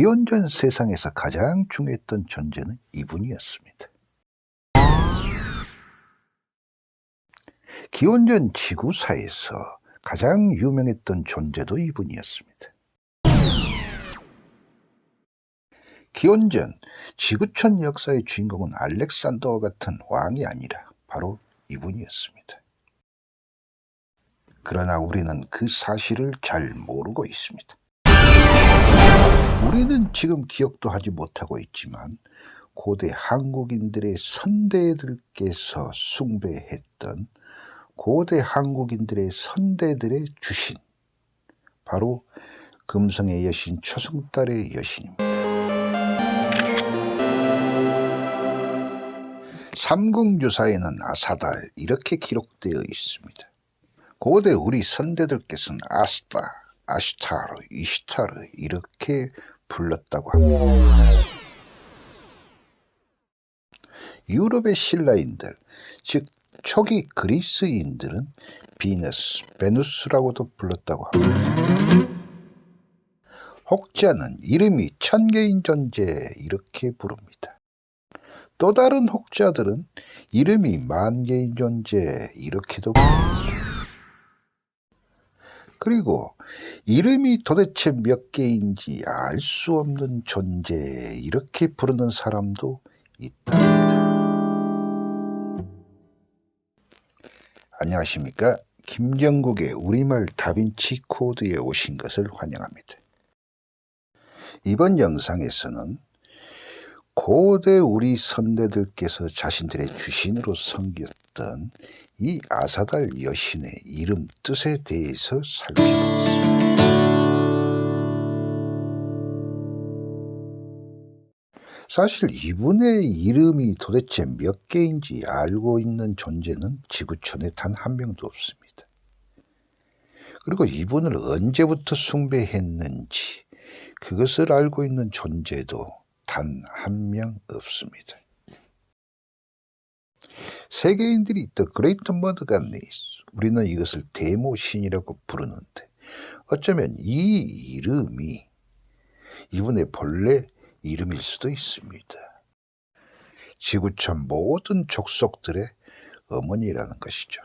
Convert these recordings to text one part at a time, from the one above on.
기원전 세상에서 가장 중요했던 존재는 이분이었습니다. 기원전 지구사에서 가장 유명했던 존재도 이분이었습니다. 기원전 지구촌 역사의 주인공은 알렉산더와 같은 왕이 아니라 바로 이분이었습니다. 그러나 우리는 그 사실을 잘 모르고 있습니다. 우리는 지금 기억도 하지 못하고 있지만 고대 한국인들의 선대들께서 숭배했던 고대 한국인들의 선대들의 주신, 바로 금성의 여신 초승달의 여신입니다. 삼국유사에는 아사달 이렇게 기록되어 있습니다. 고대 우리 선대들께서는 아스타, 아슈타르, 이슈타르 이렇게 불렀다고 합니다. 유럽의 신라인들, 즉 초기 그리스인들은 비너스, 베누스라고도 불렀다고 합니다. 혹자는 이름이 천개인 존재 이렇게 부릅니다. 또 다른 혹자들은 이름이 만개인 존재 이렇게도 부릅니다. 그리고 이름이 도대체 몇 개인지 알 수 없는 존재 이렇게 부르는 사람도 있답니다. 안녕하십니까? 김정국의 우리말 다빈치 코드에 오신 것을 환영합니다. 이번 영상에서는 고대 우리 선대들께서 자신들의 주신으로 섬겼던 이 아사달 여신의 이름 뜻에 대해서 살펴보겠습니다. 사실 이분의 이름이 도대체 몇 개인지 알고 있는 존재는 지구촌에 단 한 명도 없습니다. 그리고 이분을 언제부터 숭배했는지 그것을 알고 있는 존재도 단 한 명 없습니다. 세계인들이 The Great Mother Goddess, 우리는 이것을 대모신이라고 부르는데 어쩌면 이 이름이 이분의 본래 이름일 수도 있습니다. 지구촌 모든 족속들의 어머니라는 것이죠.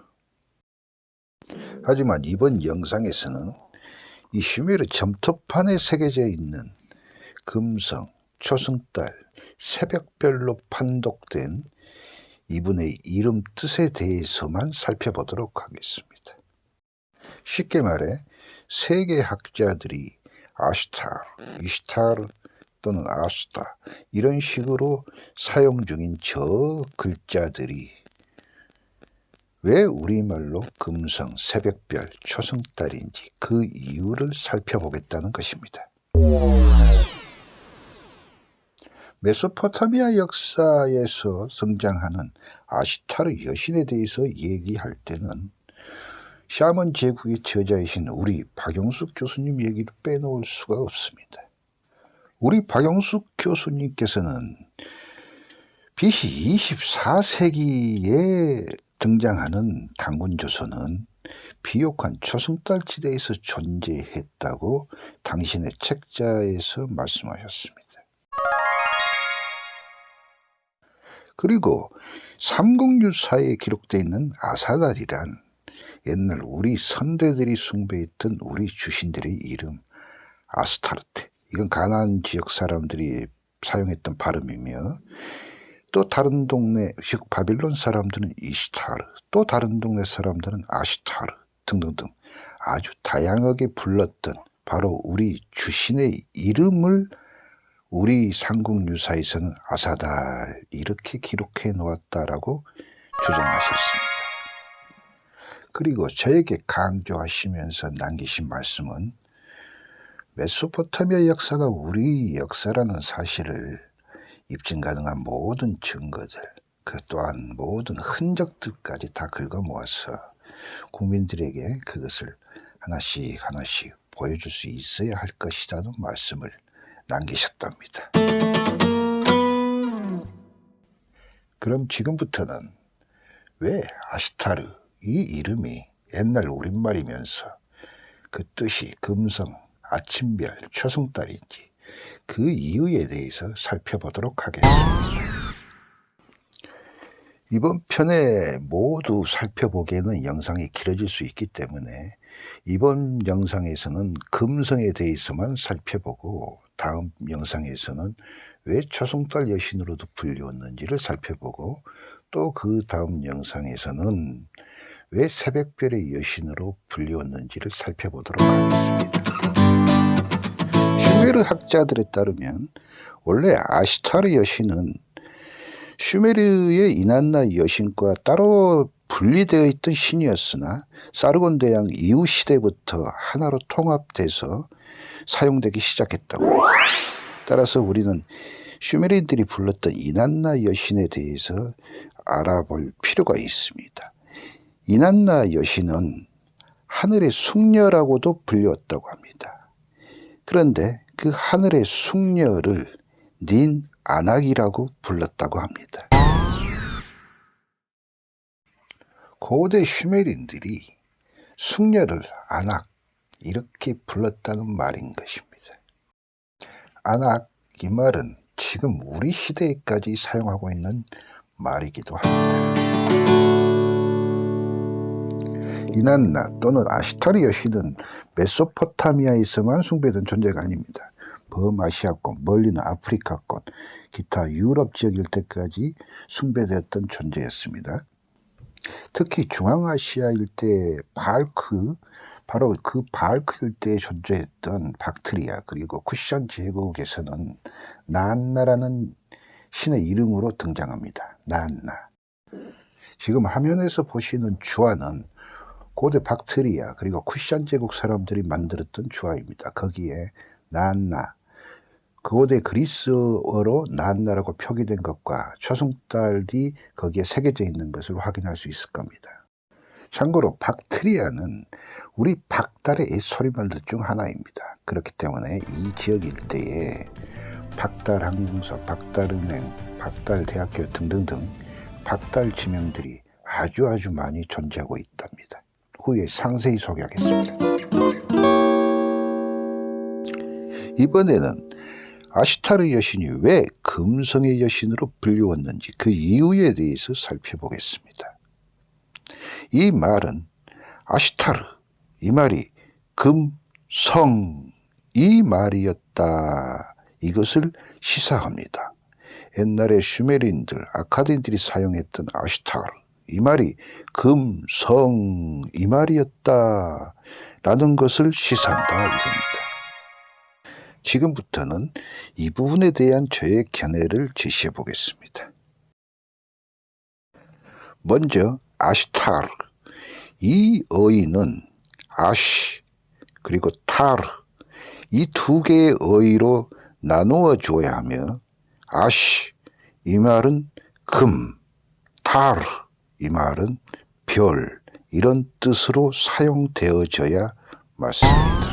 하지만 이번 영상에서는 이 슈메르 점토판에 새겨져 있는 금성, 초승달, 새벽별로 판독된 이분의 이름 뜻에 대해서만 살펴보도록 하겠습니다. 쉽게 말해 세계 학자들이 아슈타르, 이슈타르 또는 아수타 이런 식으로 사용 중인 저 글자들이 왜 우리말로 금성, 새벽별, 초승달인지 그 이유를 살펴보겠다는 것입니다. 메소포타미아 역사에서 등장하는 아시타르 여신에 대해서 얘기할 때는 샤먼 제국의 저자이신 우리 박영숙 교수님 얘기를 빼놓을 수가 없습니다. 우리 박영숙 교수님께서는 BC 24세기에 등장하는 당군조선은 비옥한 초승달지대에서 존재했다고 당신의 책자에서 말씀하셨습니다. 그리고 삼국유사에 기록되어 있는 아사달이란 옛날 우리 선대들이 숭배했던 우리 주신들의 이름 아스타르테, 이건 가나안 지역 사람들이 사용했던 발음이며 또 다른 동네, 즉 바빌론 사람들은 이시타르, 또 다른 동네 사람들은 아시타르 등등등 아주 다양하게 불렀던 바로 우리 주신의 이름을 우리 삼국유사에서는 아사달 이렇게 기록해 놓았다라고 주장하셨습니다. 그리고 저에게 강조하시면서 남기신 말씀은 메소포타미아 역사가 우리 역사라는 사실을 입증 가능한 모든 증거들, 그 또한 모든 흔적들까지 다 긁어 모아서 국민들에게 그것을 하나씩 하나씩 보여줄 수 있어야 할 것이라는 말씀을 남기셨답니다. 그럼 지금부터는 왜 아시타르 이 이름이 옛날 우리말이면서 그 뜻이 금성, 아침별, 초승달인지 그 이유에 대해서 살펴보도록 하겠습니다. 이번 편에 모두 살펴보기에는 영상이 길어질 수 있기 때문에 이번 영상에서는 금성에 대해서만 살펴보고 다음 영상에서는 왜 초승달 여신으로도 불리웠는지를 살펴보고 또 그 다음 영상에서는 왜 새벽별의 여신으로 불리웠는지를 살펴보도록 하겠습니다. 슈메르 학자들에 따르면 원래 아시타르 여신은 슈메르의 이난나 여신과 따로 분리되어 있던 신이었으나 사르곤 대왕 이후 시대부터 하나로 통합돼서 사용되기 시작했다고. 따라서 우리는 슈메르인들이 불렀던 이난나 여신에 대해서 알아볼 필요가 있습니다. 이난나 여신은 하늘의 숙녀라고도 불렸다고 합니다. 그런데 그 하늘의 숙녀를 닌 아낙이라고 불렀다고 합니다. 고대 슈메르인들이 숙녀를 아낙 이렇게 불렀다는 말인 것입니다. 아낙 이 말은 지금 우리 시대에까지 사용하고 있는 말이기도 합니다. 이난나 또는 아시타르 여신은 메소포타미아에서만 숭배된 존재가 아닙니다. 범아시아권, 멀리는 아프리카권, 기타 유럽 지역 일대까지 숭배되었던 존재였습니다. 특히 중앙아시아 일대 바알크, 바로 그 바알크 일대에 존재했던 박트리아 그리고 쿠션 제국에서는 나안나라는 신의 이름으로 등장합니다. 나안나. 지금 화면에서 보시는 주화는 고대 박트리아 그리고 쿠션 제국 사람들이 만들었던 주화입니다. 거기에 나안나, 고대 그리스어로 나안나라고 표기된 것과 초승달이 거기에 새겨져 있는 것을 확인할 수 있을 겁니다. 참고로 박트리아는 우리 박달의 소리말들 중 하나입니다. 그렇기 때문에 이 지역 일대에 박달항공사, 박달은행, 박달대학교 등등등 박달 지명들이 아주 많이 존재하고 있답니다. 후에 상세히 소개하겠습니다. 이번에는 아시타르 여신이 왜 금성의 여신으로 불리웠는지 그 이유에 대해서 살펴보겠습니다. 이 말은 아시타르, 이 말이 금성, 이 말이었다. 이것을 시사합니다. 옛날에 슈메르인들, 아카디인들이 사용했던 아시타르, 이 말이 금성, 이 말이었다. 라는 것을 시사한다. 이겁니다. 지금부터는 이 부분에 대한 저의 견해를 제시해 보겠습니다. 먼저 아시타르, 이 어휘는 아시 그리고 타르 이 두 개의 어휘로 나누어 줘야 하며 아시 이 말은 금, 타르 이 말은 별 이런 뜻으로 사용되어져야 맞습니다.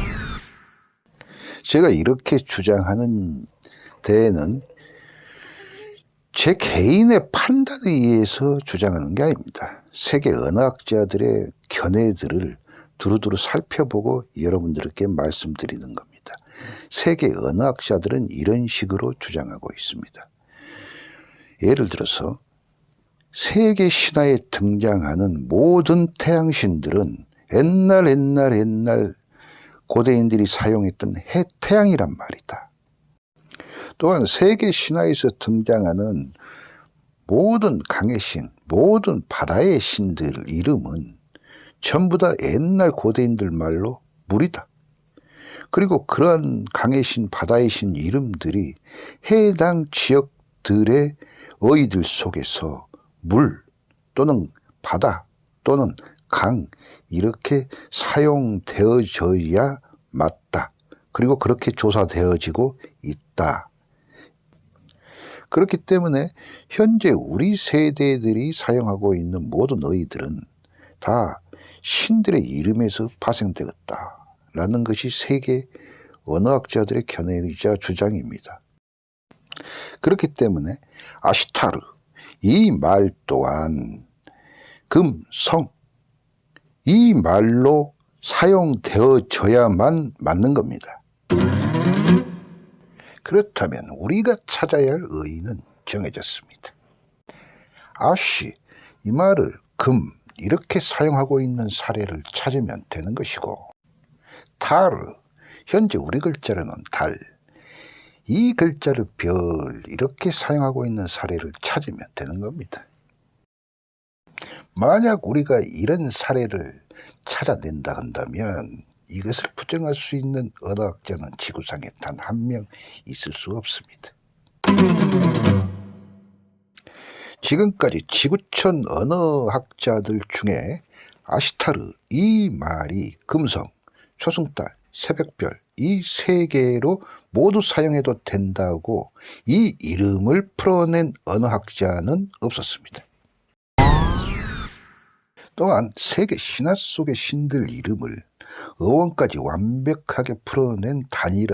제가 이렇게 주장하는 데에는 제 개인의 판단에 의해서 주장하는 게 아닙니다. 세계 언어학자들의 견해들을 두루두루 살펴보고 여러분들께 말씀드리는 겁니다. 세계 언어학자들은 이런 식으로 주장하고 있습니다. 예를 들어서 세계 신화에 등장하는 모든 태양신들은 옛날 고대인들이 사용했던 태양이란 말이다. 또한 세계 신화에서 등장하는 모든 강의 신, 모든 바다의 신들 이름은 전부 다 옛날 고대인들 말로 물이다. 그리고 그러한 강의 신, 바다의 신 이름들이 해당 지역들의 어휘들 속에서 물 또는 바다 또는 강 이렇게 사용되어져야 맞다. 그리고 그렇게 조사되어지고 있다. 그렇기 때문에 현재 우리 세대들이 사용하고 있는 모든 어휘들은 다 신들의 이름에서 파생되었다라는 것이 세계 언어학자들의 견해이자 주장입니다. 그렇기 때문에 아시타르 이 말 또한 금성 이 말로 사용되어져야만 맞는 겁니다. 그렇다면 우리가 찾아야 할 의의는 정해졌습니다. 아씨, 이 말을 금 이렇게 사용하고 있는 사례를 찾으면 되는 것이고, 타르, 현재 우리 글자로는 달, 이 글자를 별 이렇게 사용하고 있는 사례를 찾으면 되는 겁니다. 만약 우리가 이런 사례를 찾아낸다 한다면 이것을 부정할 수 있는 언어학자는 지구상에 단 한 명 있을 수 없습니다. 지금까지 지구촌 언어학자들 중에 아시타르, 이 말이 금성, 초승달, 새벽별 이 세 개로 모두 사용해도 된다고 이 이름을 풀어낸 언어학자는 없었습니다. 또한 세계 신화 속의 신들 이름을 어원까지 완벽하게 풀어낸 단일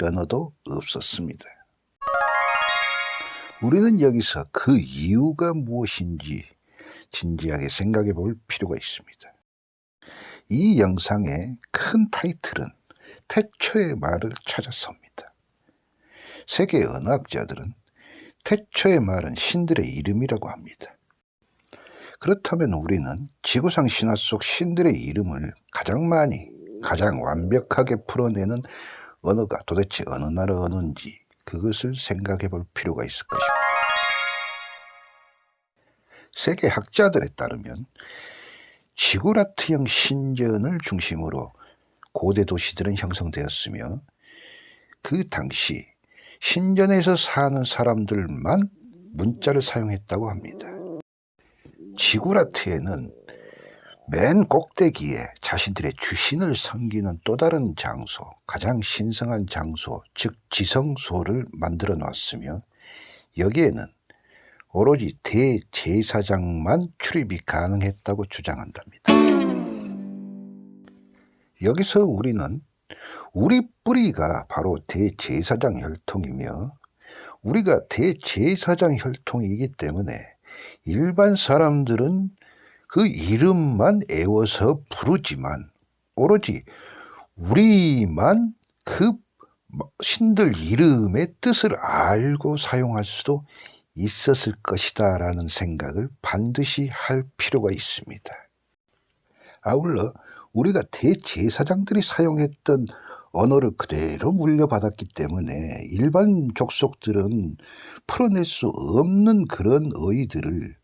언어도 없었습니다. 우리는 여기서 그 이유가 무엇인지 진지하게 생각해 볼 필요가 있습니다. 이 영상의 큰 타이틀은 태초의 말을 찾아서입니다. 세계 언어학자들은 태초의 말은 신들의 이름이라고 합니다. 그렇다면 우리는 지구상 신화 속 신들의 이름을 가장 완벽하게 풀어내는 언어가 도대체 어느 나라 언어인지 그것을 생각해 볼 필요가 있을 것입니다. 세계 학자들에 따르면 지구라트형 신전을 중심으로 고대 도시들은 형성되었으며 그 당시 신전에서 사는 사람들만 문자를 사용했다고 합니다. 지구라트에는 맨 꼭대기에 자신들의 주신을 섬기는 또 다른 장소, 가장 신성한 장소, 즉 지성소를 만들어 놨으며 여기에는 오로지 대제사장만 출입이 가능했다고 주장한답니다. 여기서 우리는 우리 뿌리가 바로 대제사장 혈통이며 우리가 대제사장 혈통이기 때문에 일반 사람들은 그 이름만 애워서 부르지만 오로지 우리만 그 신들 이름의 뜻을 알고 사용할 수도 있었을 것이다 라는 생각을 반드시 할 필요가 있습니다. 아울러 우리가 대제사장들이 사용했던 언어를 그대로 물려받았기 때문에 일반 족속들은 풀어낼 수 없는 그런 어휘들을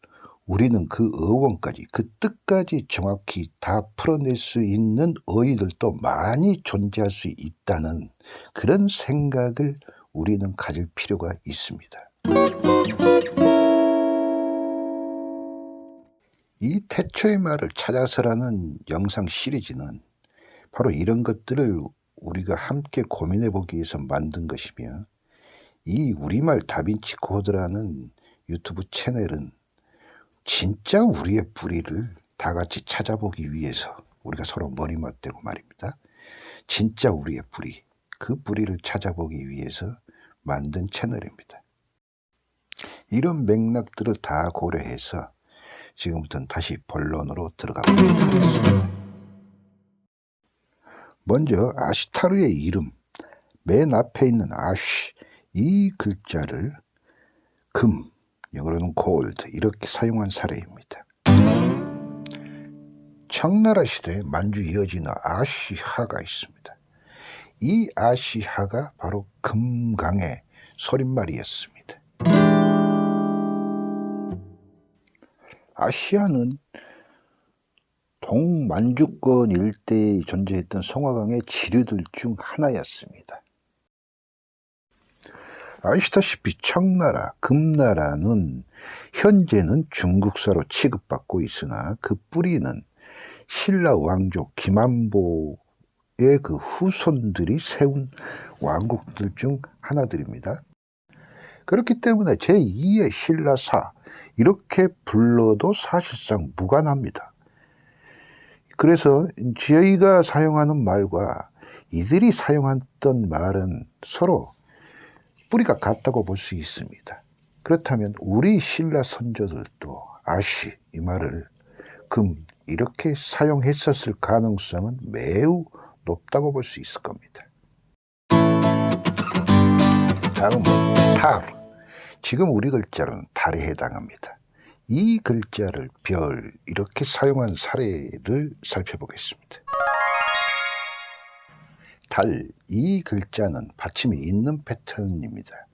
우리는 그 어원까지, 그 뜻까지 정확히 다 풀어낼 수 있는 어휘들도 많이 존재할 수 있다는 그런 생각을 우리는 가질 필요가 있습니다. 이 태초의 말을 찾아서라는 영상 시리즈는 바로 이런 것들을 우리가 함께 고민해 보기 위해서 만든 것이며 이 우리말 다빈치 코드라는 유튜브 채널은 진짜 우리의 뿌리를 다 같이 찾아보기 위해서 우리가 서로 머리 맞대고 말입니다. 진짜 우리의 뿌리, 그 뿌리를 찾아보기 위해서 만든 채널입니다. 이런 맥락들을 다 고려해서 지금부터는 다시 본론으로 들어가 보도록 하겠습니다. 먼저 아시타르의 이름, 맨 앞에 있는 아쉬, 이 글자를 금, 영어로는 골드 이렇게 사용한 사례입니다. 청나라 시대에 만주 이어지는 아시하가 있습니다. 이 아시하가 바로 금강의 소릿말이었습니다. 아시아는 동만주권 일대에 존재했던 송화강의 지류들 중 하나였습니다. 아시다시피 청나라, 금나라는 현재는 중국사로 취급받고 있으나 그 뿌리는 신라 왕족 김안보의 그 후손들이 세운 왕국들 중 하나들입니다. 그렇기 때문에 제2의 신라사 이렇게 불러도 사실상 무관합니다. 그래서 저희가 사용하는 말과 이들이 사용했던 말은 서로 뿌리가 같다고 볼 수 있습니다. 그렇다면 우리 신라 선조들도 아시 이 말을 금 이렇게 사용했었을 가능성은 매우 높다고 볼 수 있을 겁니다. 다음은 달. 지금 우리 글자로는 달에 해당합니다. 이 글자를 별 이렇게 사용한 사례를 살펴보겠습니다. 달, 이 글자는 받침이 있는 패턴입니다.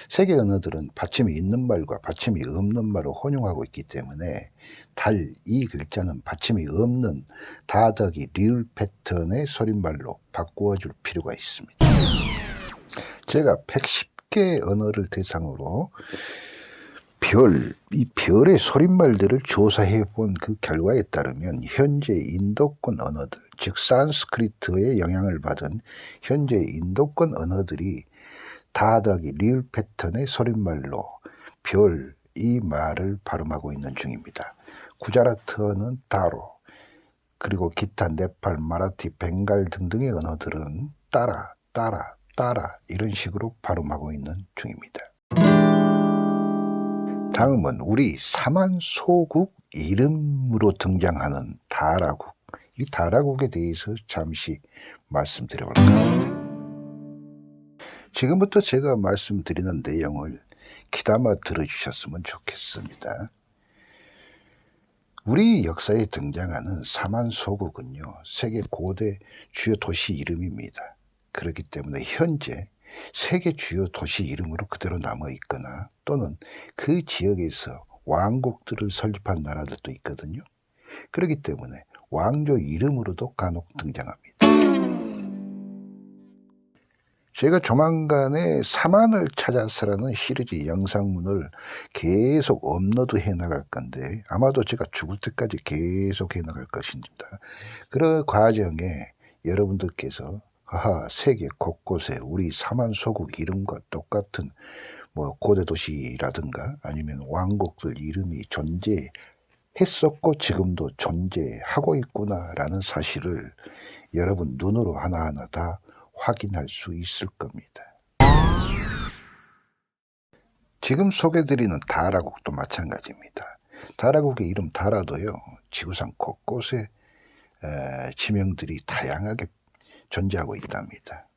세계 언어들은 받침이 있는 말과 받침이 없는 말을 혼용하고 있기 때문에 달, 이 글자는 받침이 없는 다더기 리을 패턴의 소릿말로 바꾸어 줄 필요가 있습니다. 제가 110개 언어를 대상으로 이 별의 소릿말들을 조사해 본 그 결과에 따르면 현재 인도권 언어들, 즉 산스크리트의 영향을 받은 현재 인도권 언어들이 다더기 리을 패턴의 소릿말로 별, 이 말을 발음하고 있는 중입니다. 구자라트어는 다로, 그리고 기타 네팔, 마라티, 벵갈 등등의 언어들은 따라, 따라, 따라 이런 식으로 발음하고 있는 중입니다. 다음은 우리 사만소국 이름으로 등장하는 다라국, 이 다라국에 대해서 잠시 말씀드려볼까요? 지금부터 제가 말씀드리는 내용을 귀담아 들어주셨으면 좋겠습니다. 우리 역사에 등장하는 사만소국은요, 세계 고대 주요 도시 이름입니다. 그렇기 때문에 현재 세계 주요 도시 이름으로 그대로 남아 있거나 또는 그 지역에서 왕국들을 설립한 나라들도 있거든요. 그렇기 때문에 왕조 이름으로도 간혹 등장합니다. 제가 조만간에 사만을 찾아서라는 시리즈 영상문을 계속 업로드해 나갈 건데 아마도 제가 죽을 때까지 계속 해 나갈 것입니다. 그런 과정에 여러분들께서 세계 곳곳에 우리 사만소국 이름과 똑같은 고대 도시라든가 아니면 왕국들 이름이 존재했었고 지금도 존재하고 있구나라는 사실을 여러분 눈으로 하나하나 다 확인할 수 있을 겁니다. 지금 소개드리는 다라국도 마찬가지입니다. 다라국의 이름 다라도요, 지구상 곳곳에 지명들이 다양하게 존재하고 있답니다.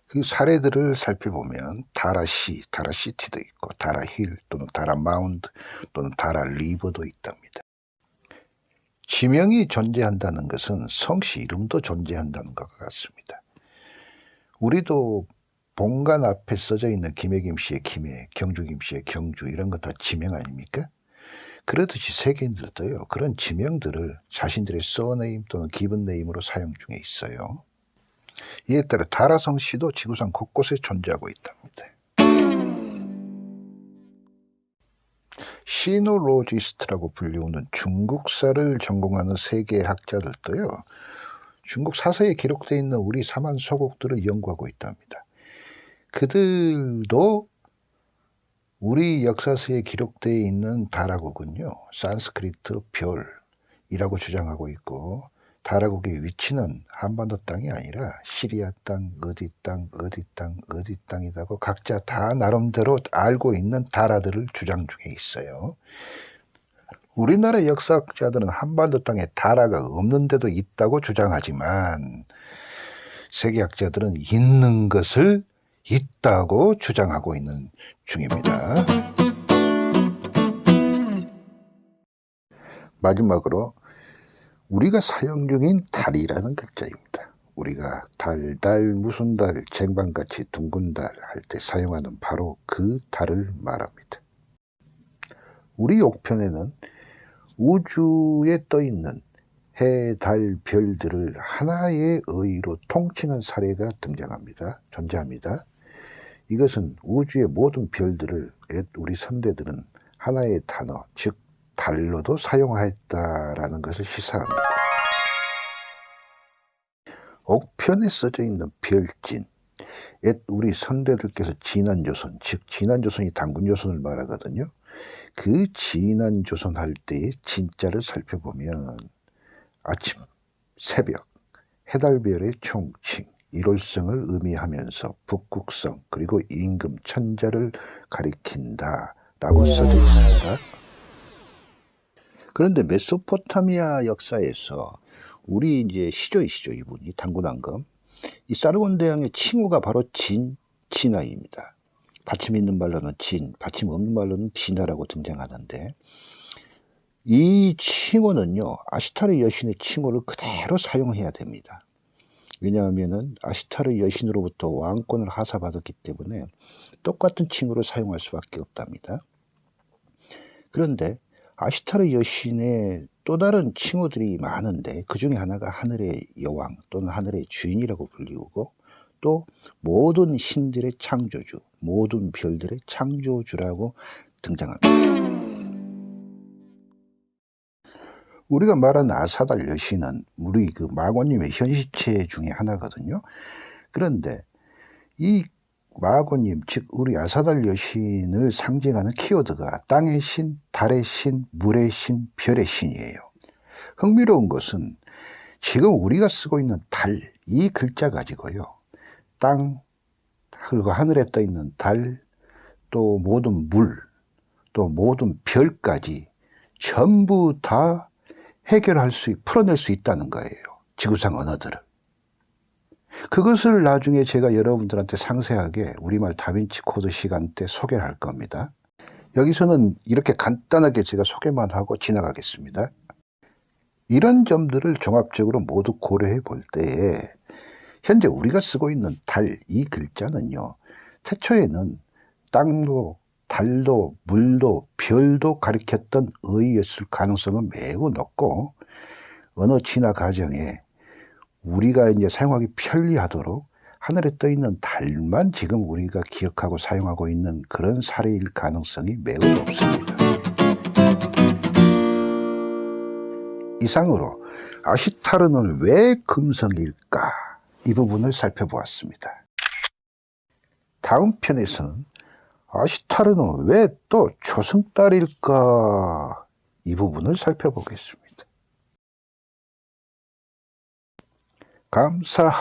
그 사례들을 살펴보면 다라시, 다라시티도 있고 다라힐 또는 다라마운드 또는 다라리버도 있답니다. 지명이 존재한다는 것은 성씨 이름도 존재한다는 것과 같습니다. 우리도 본관 앞에 써져 있는 김해김 씨의 김해, 경주김 씨의 경주 이런 거 다 지명 아닙니까? 그렇듯이 세계인들도요, 그런 지명들을 자신들의 서네임 또는 기본네임으로 사용 중에 있어요. 이에 따라 다라성 씨도 지구상 곳곳에 존재하고 있답니다. 시노로지스트라고 불리우는 중국사를 전공하는 세계 학자들도요, 중국 사서에 기록되어 있는 우리 사만소국들을 연구하고 있답니다. 그들도 우리 역사서에 기록되어 있는 다라국은요, 산스크리트 별이라고 주장하고 있고 다라국의 위치는 한반도 땅이 아니라 시리아 땅, 어디 땅, 어디 땅, 어디 땅이라고 각자 다 나름대로 알고 있는 다라들을 주장 중에 있어요. 우리나라 역사학자들은 한반도 땅에 다라가 없는데도 있다고 주장하지만 세계학자들은 있는 것을 있다고 주장하고 있는 중입니다. 마지막으로 우리가 사용 중인 달이라는 글자입니다. 우리가 달, 무슨 달, 쟁반같이 둥근 달 할 때 사용하는 바로 그 달을 말합니다. 우리 옥편에는 우주에 떠있는 해, 달, 별들을 하나의 의로 통칭한 사례가 존재합니다. 이것은 우주의 모든 별들을 우리 선대들은 하나의 단어, 즉 달로도 사용하였다라는 것을 시사합니다. 옥편에 써져 있는 별진, 우리 선대들께서 진한조선, 즉 진한조선이 단군조선을 말하거든요. 그 진한조선 할 때의 진자를 살펴보면 아침, 새벽, 해달별의 총칭, 일월성을 의미하면서 북극성 그리고 임금, 천자를 가리킨다라고 써져 있습니다. 그런데 메소포타미아 역사에서 우리 시조이시죠, 이분이 단군왕금. 이 사르곤 대왕의 친구가 바로 진아입니다. 받침이 있는 말로는 진, 받침 없는 말로는 진화라고 등장하는데, 이 칭호는요, 아시타르 여신의 칭호를 그대로 사용해야 됩니다. 왜냐하면은 아시타르 여신으로부터 왕권을 하사받았기 때문에 똑같은 칭호를 사용할 수밖에 없답니다. 그런데 아시타르 여신의 또 다른 칭호들이 많은데, 그 중에 하나가 하늘의 여왕 또는 하늘의 주인이라고 불리우고, 또 모든 신들의 창조주, 모든 별들의 창조주라고 등장합니다. 우리가 말하는 아사달 여신은 우리 그 마고님의 현시체 중에 하나거든요. 그런데 이 마고님, 즉 우리 아사달 여신을 상징하는 키워드가 땅의 신, 달의 신, 물의 신, 별의 신이에요. 흥미로운 것은 지금 우리가 쓰고 있는 달, 이 글자 가지고요, 땅, 그리고 하늘에 떠 있는 달, 또 모든 물, 또 모든 별까지 전부 다 해결할 풀어낼 수 있다는 거예요. 지구상 언어들을. 그것을 나중에 제가 여러분들한테 상세하게 우리말 다빈치 코드 시간 때 소개를 할 겁니다. 여기서는 이렇게 간단하게 제가 소개만 하고 지나가겠습니다. 이런 점들을 종합적으로 모두 고려해 볼 때에 현재 우리가 쓰고 있는 달, 이 글자는요, 태초에는 땅도 달도 물도 별도 가리켰던 의였을 가능성은 매우 높고, 언어 진화 과정에 우리가 이제 사용하기 편리하도록 하늘에 떠 있는 달만 지금 우리가 기억하고 사용하고 있는 그런 사례일 가능성이 매우 높습니다. 이상으로 아시타르는 왜 금성일까? 이 부분을 살펴보았습니다. 다음 편에서는 아시타르는 왜 또 초승달일까? 이 부분을 살펴보겠습니다. 감사합니다.